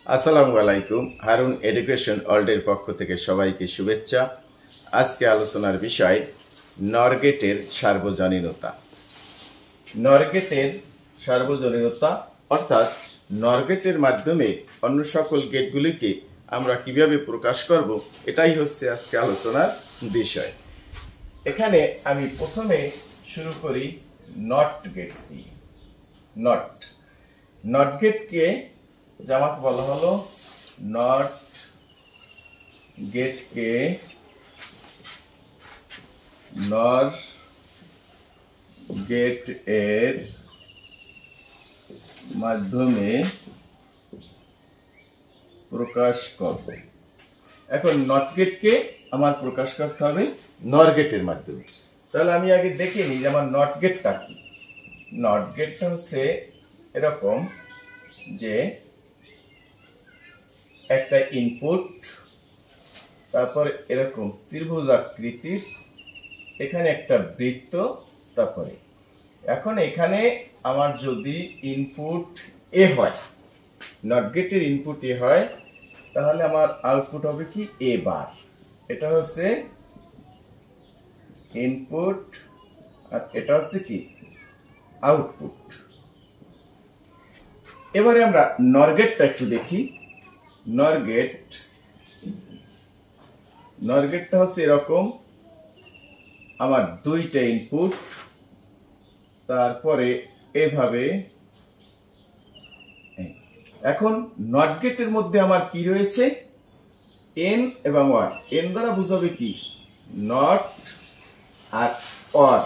আসসালামু আলাইকুম। হারুন এডুকেশন ওয়ার্ল্ডের পক্ষ থেকে সবাইকে শুভেচ্ছা। আজকে আলোচনার বিষয় নর গেটের সার্বজনীনতা। নর গেটের সার্বজনীনতা অর্থাৎ নর গেটের মাধ্যমে অন্য সকল গেটগুলিকে আমরা কিভাবে প্রকাশ করব, এটাই হচ্ছে আজকে আলোচনার বিষয়। এখানে আমি প্রথমে শুরু করি নট গেট দিয়ে। নট গেটকে জামাকে বলা হলো নট গেটকে নর গেট এর মাধ্যমে প্রকাশ করব। এখন নট গেটকে আমার প্রকাশ করতে হবে নর গেটের মাধ্যমে। তাহলে আমি আগে দেখে নিই যে আমার নট গেটটা কি। নট গেটটা হচ্ছে এরকম যে একটা ইনপুট, তারপর এরকম ত্রিভুজ আকৃতির, এখানে একটা বৃত্ত, তারপরে এখন এখানে আমার যদি ইনপুট এ হয়, নট গেটের ইনপুট এ হয়, তাহলে আমার আউটপুট হবে কি এ বার। এটা হচ্ছে ইনপুট আর এটা হচ্ছে কি আউটপুট। এবারে আমরা নর গেটটা একটু দেখি। নর গেটটা হচ্ছে এরকম, আমার দুইটা ইনপুট, তারপরে এভাবে। এখন নট গেটের মধ্যে আমার কি রয়েছে, এন এবং অর। এন দ্বারা বুঝাবে কি নট আর অর,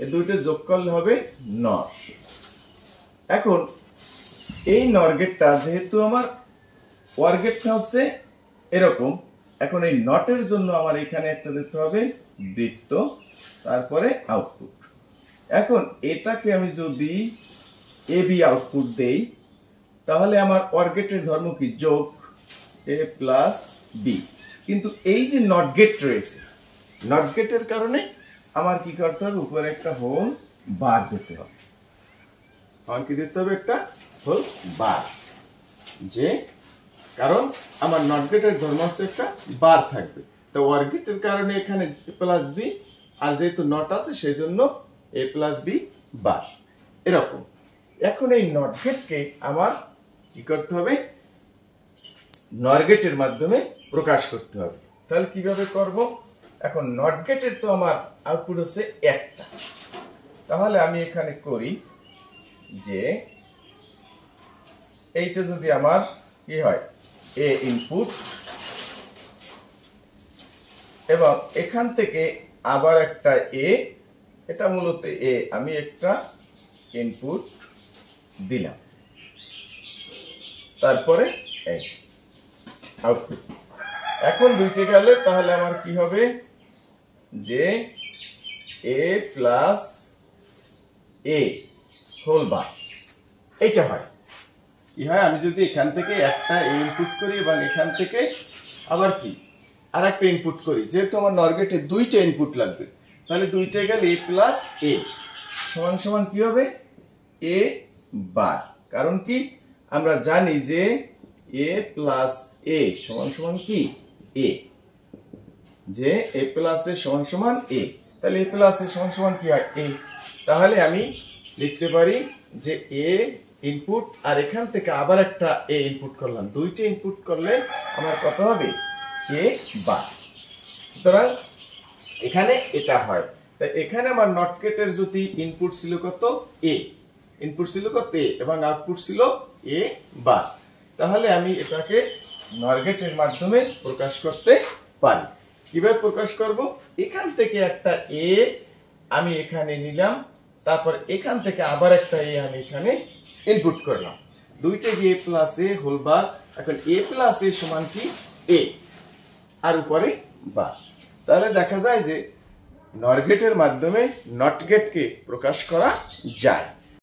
এই দুইটা যোগ করলে হবে নর। এখন এই নর গেটটা যেহেতু আমার ওয়ার গেটটা হচ্ছে এরকম, এখন এই নটের জন্য আমার এখানে একটা দিতে হবে বৃত্ত, তারপরে আউটপুট। এখন এটাকে আমি যদি এ বি আউটপুট দেই, তাহলে আমার ওয়ার গেটের ধর্ম কি যোগ এ প্লাস বি। কিন্তু এই যে নট গেট রয়েছে, নট গেটের কারণে আমার কি করতে হবে, উপরে একটা হোল বার দিতে হবে। আমার কি দিতে হবে, একটা হোল বার, যে কারণ আমার নট গেটের ধর্ম হচ্ছে একটা বার থাকবে। তো ওয়ার গেটের কারণে এখানে এ প্লাস বি, আর যেহেতু নট আছে সেই জন্য এ প্লাস বি বার, এরকম। এখন এই নট গেটকে আমার কি করতে হবে, নর গেটের মাধ্যমে প্রকাশ করতে হবে। তাহলে কিভাবে করব, এখন নট গেটের তো আমার আউটপুট হচ্ছে একটা, তাহলে আমি এখানে করি যে এইটা যদি আমার কি হয় এ ইনপুট, এবং এখান থেকে আবার একটা এ, এটা মূলত এ, আমি একটা ইনপুট দিলাম, তারপরে এই আউটপুট। এখন দুইটা গেলে তাহলে আমার কি হবে, যে এ প্লাস এ হোল বার, এইটা হয়। কি হয়, আমি যদি এখান থেকে একটা ইনপুট করি এবং এখান থেকে আবার কি আর একটা ইনপুট করি, যেহেতু আমার নর গেটে দুইটা ইনপুট লাগবে, তাহলে দুইটা গেলে এ প্লাস এ সমান সমান কি হবে এ বার। কারণ কি আমরা জানি যে এ প্লাস এ সমান সমান কি এ, যে এ প্লাস এ সমান সমান এ, তাহলে এ প্লাস এ সমান সমান কি হয় এ। তাহলে আমি লিখতে পারি যে এ ইনপুট আর এখান থেকে আবার একটা এ ইনপুট করলাম, দুইটা ইনপুট করলে আমার কত হবে এ বার। সুতরাং এখানে এটা হয়। তাই এখানে আমার নট গেটের যদি ইনপুট ছিল কত এ, ইনপুট ছিল কত এ, এবং আউটপুট ছিল এ বার, তাহলে আমি এটাকে নর গেটের মাধ্যমে প্রকাশ করতে পারি। কিভাবে প্রকাশ করব, এখান থেকে একটা এ আমি এখানে নিলাম, তারপর এখান থেকে আবার একটা এ আমি এখানে ইনপুট করলাম, দুইটা এ প্লাস এ হোল বার। এখন এ প্লাস এ সমান কি এ, আর উপরে বার। তাহলে দেখা যায় যে নর গেটের মাধ্যমে নট গেটকে প্রকাশ করা যায়।